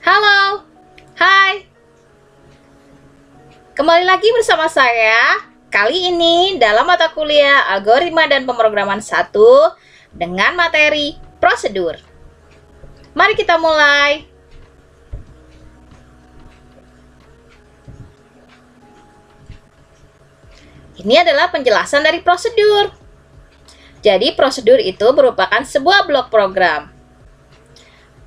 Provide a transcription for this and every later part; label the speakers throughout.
Speaker 1: Halo, hai. Kembali lagi bersama saya. Kali ini dalam mata kuliah Algoritma dan Pemrograman 1 dengan materi prosedur. Mari kita mulai. Ini adalah penjelasan dari prosedur. Jadi, prosedur itu merupakan sebuah blok program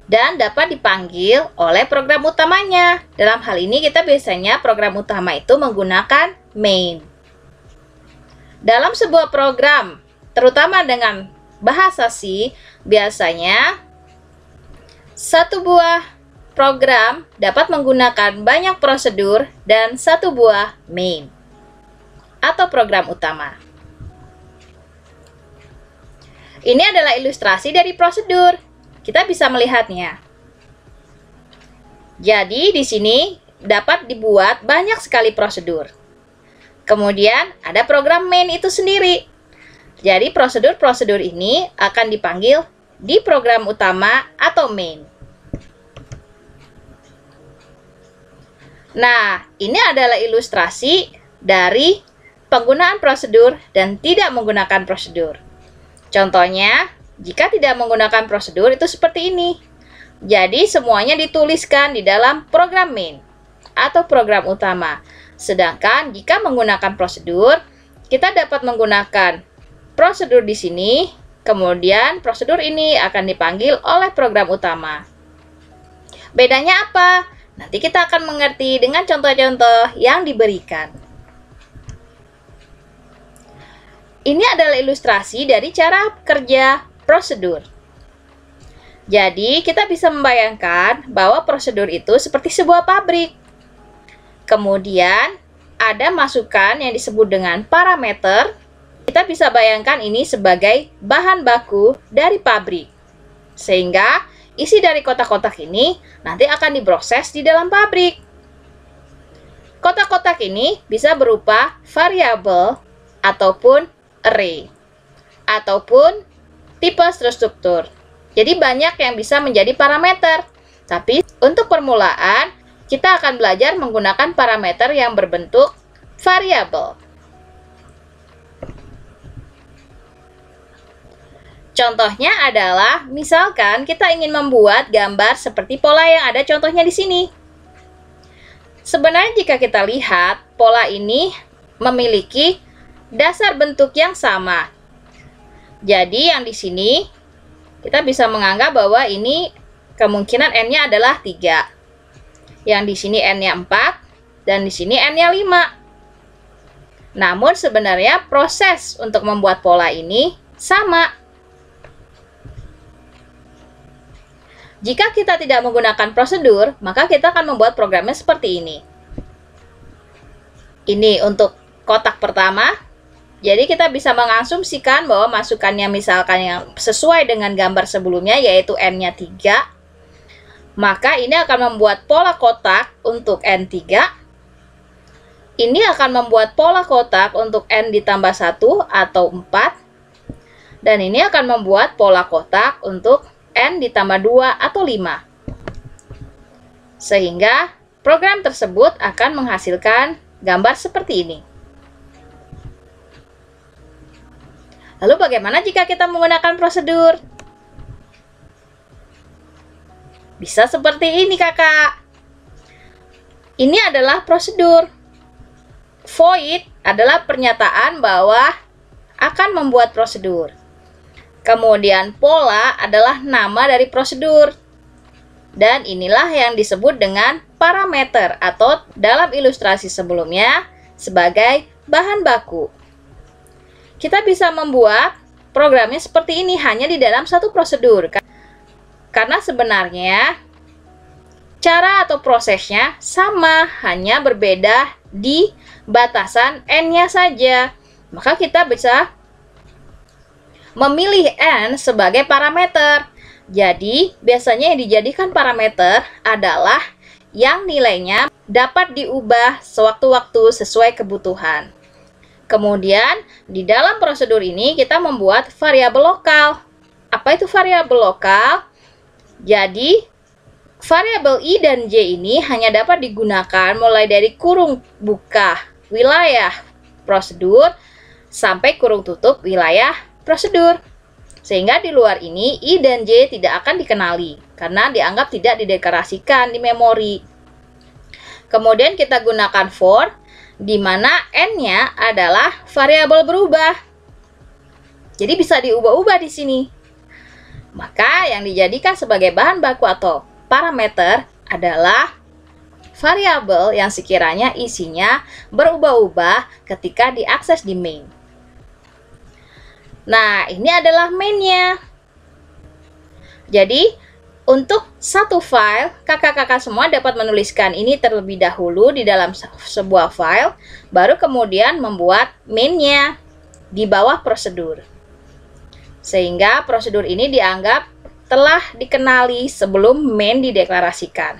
Speaker 1: dan dapat dipanggil oleh program utamanya. Dalam hal ini kita biasanya program utama itu menggunakan main. Dalam sebuah program, terutama dengan bahasa C, biasanya satu buah program dapat menggunakan banyak prosedur dan satu buah main atau program utama. Ini adalah ilustrasi dari prosedur. Kita bisa melihatnya. Jadi di sini dapat dibuat banyak sekali prosedur. Kemudian ada program main itu sendiri. Jadi prosedur-prosedur ini akan dipanggil di program utama atau main. Nah, ini adalah ilustrasi dari penggunaan prosedur dan tidak menggunakan prosedur. Contohnya, jika tidak menggunakan prosedur itu seperti ini. Jadi semuanya dituliskan di dalam program main atau program utama. Sedangkan jika menggunakan prosedur, kita dapat menggunakan prosedur di sini, kemudian prosedur ini akan dipanggil oleh program utama. Bedanya apa? Nanti kita akan mengerti dengan contoh-contoh yang diberikan. Ini adalah ilustrasi dari cara kerja prosedur. Jadi, kita bisa membayangkan bahwa prosedur itu seperti sebuah pabrik. Kemudian, ada masukan yang disebut dengan parameter. Kita bisa bayangkan ini sebagai bahan baku dari pabrik. Sehingga, isi dari kotak-kotak ini nanti akan diproses di dalam pabrik. Kotak-kotak ini bisa berupa variabel ataupun array ataupun tipe struktur. Jadi banyak yang bisa menjadi parameter. Tapi untuk permulaan kita akan belajar menggunakan parameter yang berbentuk variabel. Contohnya adalah misalkan kita ingin membuat gambar seperti pola yang ada contohnya di sini. Sebenarnya jika kita lihat pola ini memiliki dasar bentuk yang sama. Jadi yang di sini kita bisa menganggap bahwa ini kemungkinan n-nya adalah 3. Yang di sini n-nya 4 dan di sini n-nya 5. Namun sebenarnya proses untuk membuat pola ini sama. Jika kita tidak menggunakan prosedur, maka kita akan membuat programnya seperti ini. Ini untuk kotak pertama. Jadi kita bisa mengasumsikan bahwa masukannya misalkan yang sesuai dengan gambar sebelumnya yaitu n-nya 3. Maka ini akan membuat pola kotak untuk n3. Ini akan membuat pola kotak untuk n ditambah 1 atau 4. Dan ini akan membuat pola kotak untuk n ditambah 2 atau 5. Sehingga program tersebut akan menghasilkan gambar seperti ini. Lalu bagaimana jika kita menggunakan prosedur? Bisa seperti ini, Kakak. Ini adalah prosedur. Void adalah pernyataan bahwa akan membuat prosedur. Kemudian pola adalah nama dari prosedur. Dan inilah yang disebut dengan parameter atau dalam ilustrasi sebelumnya sebagai bahan baku. Kita bisa membuat programnya seperti ini hanya di dalam satu prosedur. Karena sebenarnya cara atau prosesnya sama, hanya berbeda di batasan n-nya saja. Maka kita bisa memilih n sebagai parameter. Jadi, biasanya yang dijadikan parameter adalah yang nilainya dapat diubah sewaktu-waktu sesuai kebutuhan. Kemudian, di dalam prosedur ini kita membuat variabel lokal. Apa itu variabel lokal? Jadi, variabel I dan J ini hanya dapat digunakan mulai dari kurung buka wilayah prosedur sampai kurung tutup wilayah prosedur. Sehingga di luar ini, I dan J tidak akan dikenali karena dianggap tidak dideklarasikan di memori. Kemudian kita gunakan for, di mana N-nya adalah variabel berubah. Jadi bisa diubah-ubah di sini. Maka yang dijadikan sebagai bahan baku atau parameter adalah variabel yang sekiranya isinya berubah-ubah ketika diakses di main. Nah, ini adalah main-nya. Jadi, untuk satu file, kakak-kakak semua dapat menuliskan ini terlebih dahulu di dalam sebuah file, baru kemudian membuat main-nya di bawah prosedur. Sehingga prosedur ini dianggap telah dikenali sebelum main dideklarasikan.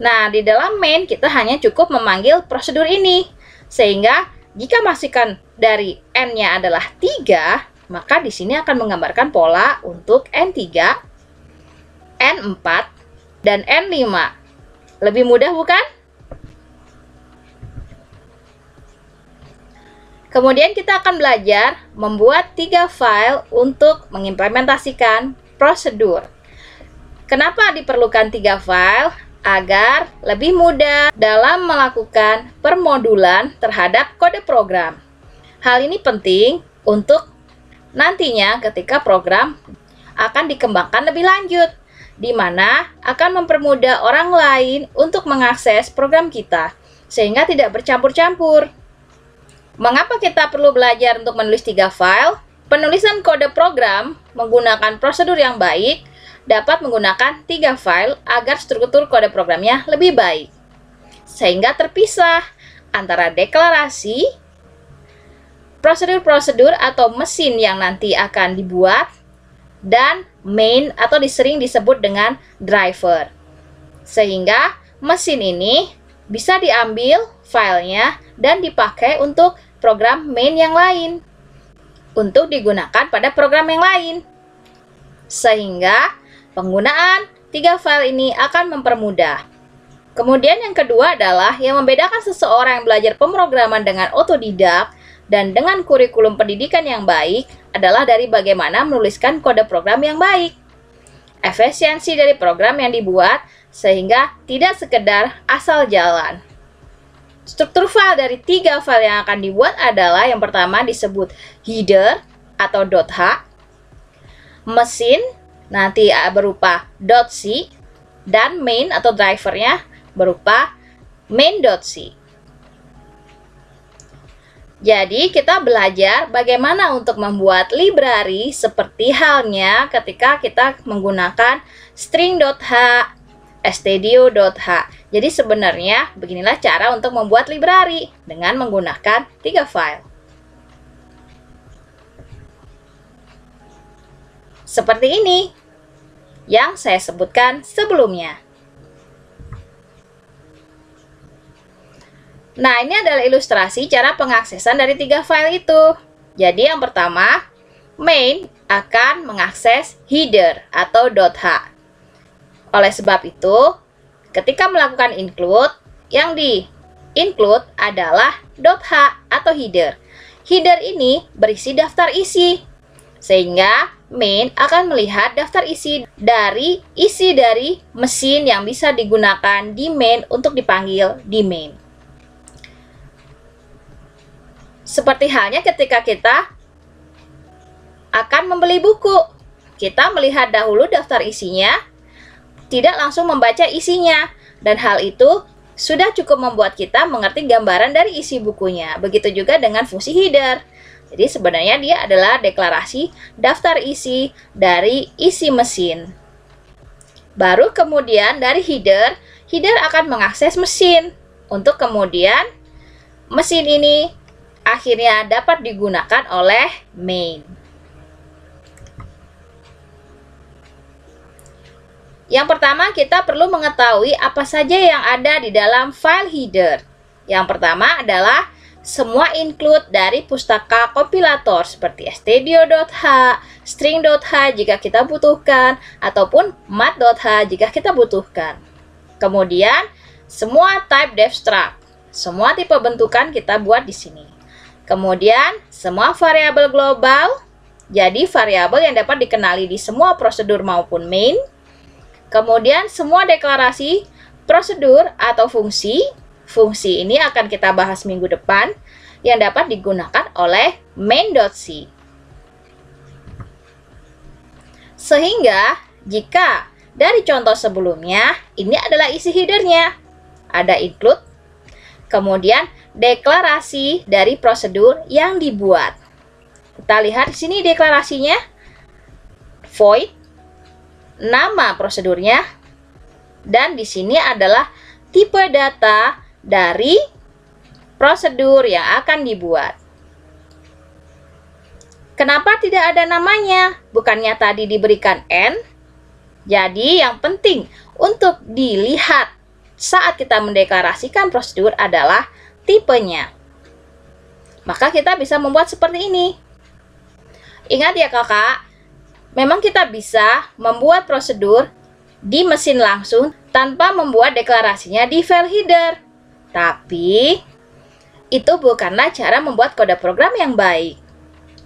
Speaker 1: Nah, di dalam main kita hanya cukup memanggil prosedur ini. Sehingga jika masukan dari N-nya adalah 3, maka di sini akan menggambarkan pola untuk N3, N4, dan N5. Lebih mudah bukan? Kemudian kita akan belajar membuat 3 file untuk mengimplementasikan prosedur. Kenapa diperlukan 3 file? Agar lebih mudah dalam melakukan permodulan terhadap kode program. Hal ini penting untuk nantinya ketika program akan dikembangkan lebih lanjut, di mana akan mempermudah orang lain untuk mengakses program kita, sehingga tidak bercampur-campur. Mengapa kita perlu belajar untuk menulis 3 file? Penulisan kode program menggunakan prosedur yang baik dapat menggunakan 3 file agar struktur kode programnya lebih baik, sehingga terpisah antara deklarasi, prosedur-prosedur atau mesin yang nanti akan dibuat, dan main atau sering disebut dengan driver. Sehingga mesin ini bisa diambil filenya dan dipakai untuk program main yang lain, untuk digunakan pada program yang lain. Sehingga penggunaan 3 file ini akan mempermudah. Kemudian yang kedua adalah yang membedakan seseorang yang belajar pemrograman dengan otodidak dan dengan kurikulum pendidikan yang baik adalah dari bagaimana menuliskan kode program yang baik. Efisiensi dari program yang dibuat sehingga tidak sekedar asal jalan. Struktur file dari 3 file yang akan dibuat adalah yang pertama disebut header atau .h, mesin nanti berupa .c, dan main atau drivernya berupa main.c. Jadi kita belajar bagaimana untuk membuat library seperti halnya ketika kita menggunakan string.h, stdio.h. Jadi sebenarnya beginilah cara untuk membuat library dengan menggunakan 3 file. Seperti ini yang saya sebutkan sebelumnya. Nah, ini adalah ilustrasi cara pengaksesan dari 3 file itu. Jadi yang pertama, main akan mengakses header atau .h. Oleh sebab itu, ketika melakukan include, yang di-include adalah .h atau header. Header ini berisi daftar isi, sehingga main akan melihat daftar isi dari mesin yang bisa digunakan di main untuk dipanggil di main. Seperti halnya ketika kita akan membeli buku, kita melihat dahulu daftar isinya, tidak langsung membaca isinya, dan hal itu sudah cukup membuat kita mengerti gambaran dari isi bukunya. Begitu juga dengan fungsi header. Jadi sebenarnya dia adalah deklarasi daftar isi dari isi mesin. Baru kemudian dari header akan mengakses mesin untuk kemudian mesin ini akhirnya dapat digunakan oleh main. Yang pertama, kita perlu mengetahui apa saja yang ada di dalam file header. Yang pertama adalah semua include dari pustaka kompilator seperti stdio.h, string.h jika kita butuhkan, ataupun mat.h jika kita butuhkan. Kemudian, semua type def struct, semua tipe bentukan kita buat di sini. Kemudian, semua variabel global, jadi variabel yang dapat dikenali di semua prosedur maupun main. Kemudian, semua deklarasi, prosedur, atau fungsi. Fungsi ini akan kita bahas minggu depan, yang dapat digunakan oleh main.c. Sehingga, jika dari contoh sebelumnya, ini adalah isi headernya. Ada include, kemudian deklarasi dari prosedur yang dibuat. Kita lihat di sini deklarasinya, void, nama prosedurnya, dan di sini adalah tipe data dari prosedur yang akan dibuat. Kenapa tidak ada namanya? Bukannya tadi diberikan N? Jadi yang penting untuk dilihat saat kita mendeklarasikan prosedur adalah tipenya. Maka kita bisa membuat seperti ini. Ingat ya kakak, memang kita bisa membuat prosedur di mesin langsung tanpa membuat deklarasinya di file header. Tapi itu bukanlah cara membuat kode program yang baik.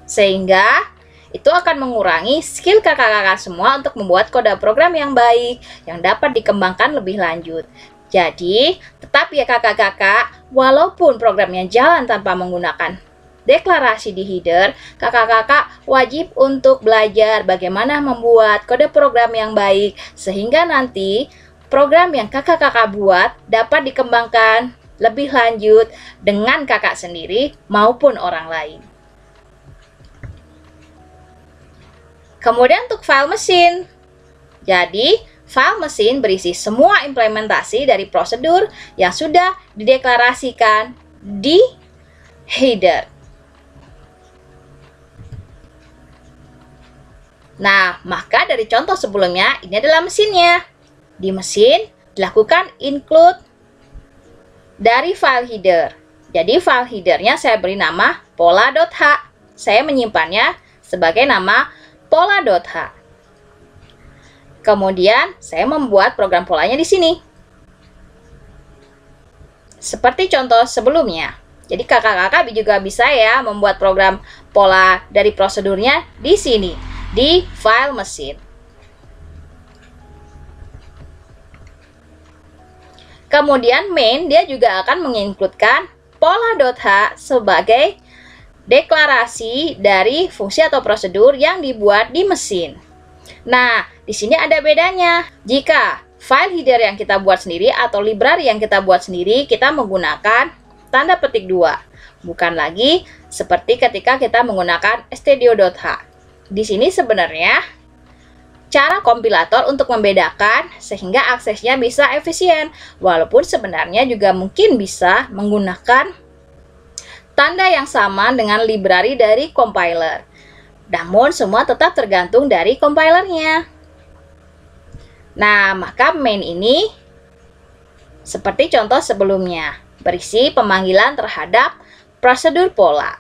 Speaker 1: Sehingga itu akan mengurangi skill kakak-kakak semua untuk membuat kode program yang baik, yang dapat dikembangkan lebih lanjut. Jadi, tetap ya kakak-kakak, walaupun programnya jalan tanpa menggunakan deklarasi di header, kakak-kakak wajib untuk belajar bagaimana membuat kode program yang baik, sehingga nanti program yang kakak-kakak buat dapat dikembangkan lebih lanjut dengan kakak sendiri maupun orang lain. Kemudian untuk file mesin. Jadi, file mesin berisi semua implementasi dari prosedur yang sudah dideklarasikan di header. Nah, maka dari contoh sebelumnya, ini adalah mesinnya. Di mesin, dilakukan include dari file header. Jadi, file headernya saya beri nama pola.h. Saya menyimpannya sebagai nama pola.h. Kemudian, saya membuat program polanya di sini. Seperti contoh sebelumnya. Jadi, kakak-kakak juga bisa ya membuat program pola dari prosedurnya di sini, di file mesin. Kemudian, main dia juga akan mengincludekan pola.h sebagai deklarasi dari fungsi atau prosedur yang dibuat di mesin. Nah, di sini ada bedanya. Jika file header yang kita buat sendiri atau library yang kita buat sendiri, kita menggunakan tanda petik 2. Bukan lagi seperti ketika kita menggunakan stdio.h. Di sini sebenarnya cara kompilator untuk membedakan sehingga aksesnya bisa efisien. Walaupun sebenarnya juga mungkin bisa menggunakan tanda yang sama dengan library dari compiler. Namun semua tetap tergantung dari compilernya. Nah, maka main ini seperti contoh sebelumnya, berisi pemanggilan terhadap prosedur pola.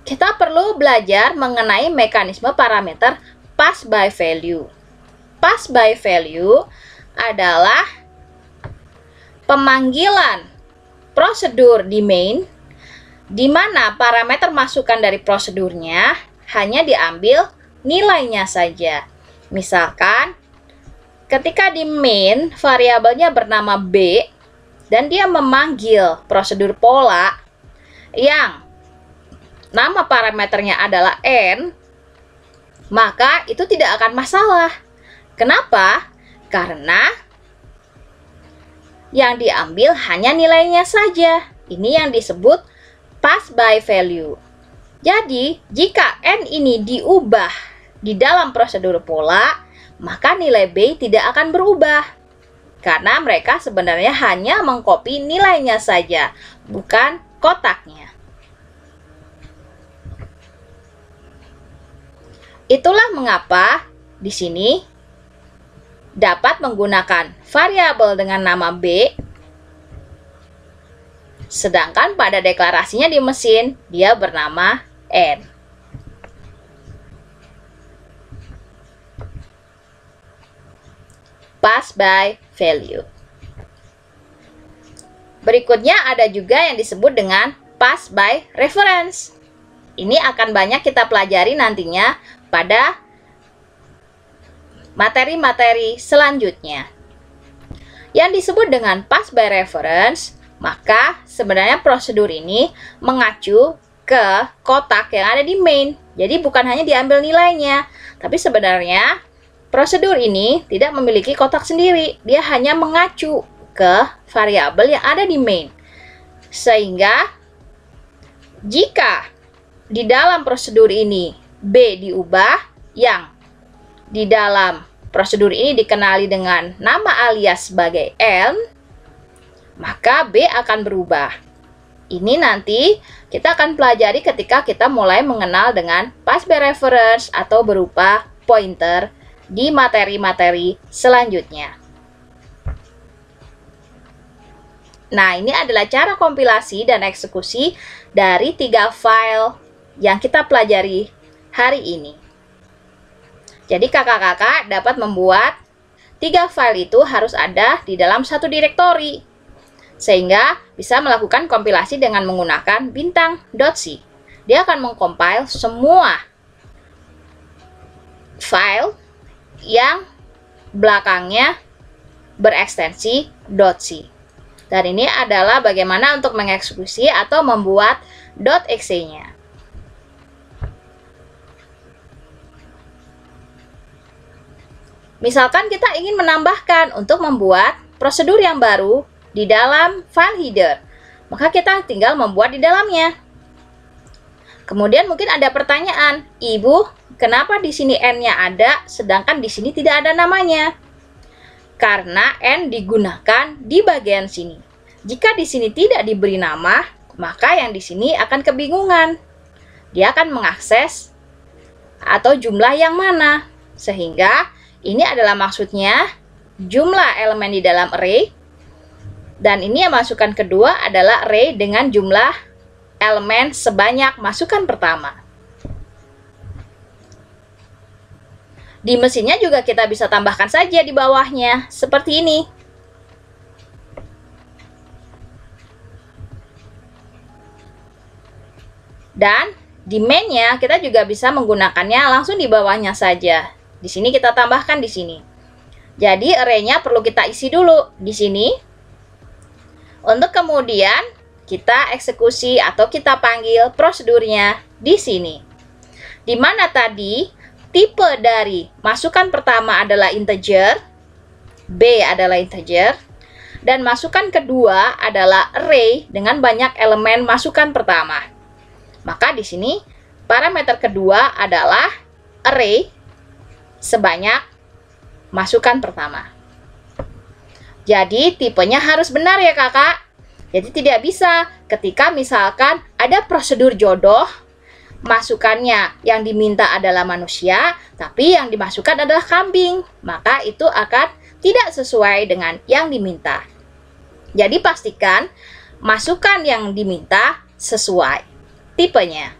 Speaker 1: Kita perlu belajar mengenai mekanisme parameter pass by value. Pass by value adalah pemanggilan prosedur di main, di mana parameter masukan dari prosedurnya hanya diambil nilainya saja. Misalkan, ketika di main variabelnya bernama B, dan dia memanggil prosedur pola yang nama parameternya adalah N, maka itu tidak akan masalah. Kenapa? Karena yang diambil hanya nilainya saja. Ini yang disebut pass by value. Jadi, jika N ini diubah di dalam prosedur pola, maka nilai B tidak akan berubah. Karena mereka sebenarnya hanya mengcopy nilainya saja, bukan kotaknya. Itulah mengapa di sini dapat menggunakan variabel dengan nama B, sedangkan pada deklarasinya di mesin dia bernama N. Pass by value. Berikutnya ada juga yang disebut dengan pass by reference. Ini akan banyak kita pelajari nantinya pada materi-materi selanjutnya. Yang disebut dengan pass by reference, maka sebenarnya prosedur ini mengacu ke kotak yang ada di main. Jadi bukan hanya diambil nilainya, tapi sebenarnya prosedur ini tidak memiliki kotak sendiri. Dia hanya mengacu ke variabel yang ada di main. Sehingga jika di dalam prosedur ini B diubah, yang di dalam prosedur ini dikenali dengan nama alias sebagai N, maka B akan berubah. Ini nanti kita akan pelajari ketika kita mulai mengenal dengan pass by reference atau berupa pointer di materi-materi selanjutnya. Nah, ini adalah cara kompilasi dan eksekusi dari 3 file yang kita pelajari hari ini. Jadi kakak-kakak dapat membuat 3 file itu harus ada di dalam satu direktori, sehingga bisa melakukan kompilasi dengan menggunakan bintang.c. Dia akan mengcompile semua file yang belakangnya berekstensi .c. Dan ini adalah bagaimana untuk mengeksekusi atau membuat .exe-nya. Misalkan kita ingin menambahkan untuk membuat prosedur yang baru di dalam file header, maka kita tinggal membuat di dalamnya. Kemudian mungkin ada pertanyaan, Ibu, kenapa di sini N-nya ada, sedangkan di sini tidak ada namanya? Karena N digunakan di bagian sini. Jika di sini tidak diberi nama, maka yang di sini akan kebingungan. Dia akan mengakses atau jumlah yang mana. Sehingga ini adalah maksudnya jumlah elemen di dalam array. Dan ini yang masukan kedua adalah array dengan jumlah elemen sebanyak masukan pertama. Di mesinnya juga kita bisa tambahkan saja di bawahnya, seperti ini. Dan di main-nya kita juga bisa menggunakannya langsung di bawahnya saja. Di sini kita tambahkan di sini. Jadi array-nya perlu kita isi dulu di sini. Untuk kemudian kita eksekusi atau kita panggil prosedurnya di sini. Di mana tadi tipe dari masukan pertama adalah integer, B adalah integer, dan masukan kedua adalah array dengan banyak elemen masukan pertama. Maka di sini parameter kedua adalah array sebanyak masukan pertama. Jadi tipenya harus benar ya kakak. Jadi tidak bisa ketika misalkan ada prosedur jodoh, masukannya yang diminta adalah manusia, tapi yang dimasukkan adalah kambing. Maka itu akan tidak sesuai dengan yang diminta. Jadi pastikan masukan yang diminta sesuai tipenya.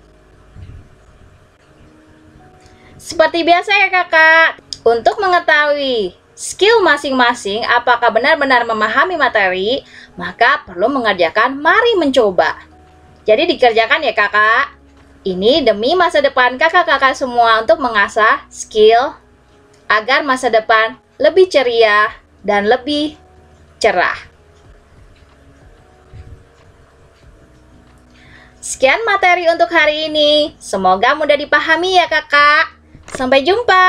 Speaker 1: Seperti biasa ya kakak, untuk mengetahui skill masing-masing apakah benar-benar memahami materi, maka perlu mengerjakan mari mencoba. Jadi dikerjakan ya kakak. Ini demi masa depan kakak-kakak semua untuk mengasah skill agar masa depan lebih ceria dan lebih cerah. Sekian materi untuk hari ini. Semoga mudah dipahami ya kakak. Sampai jumpa.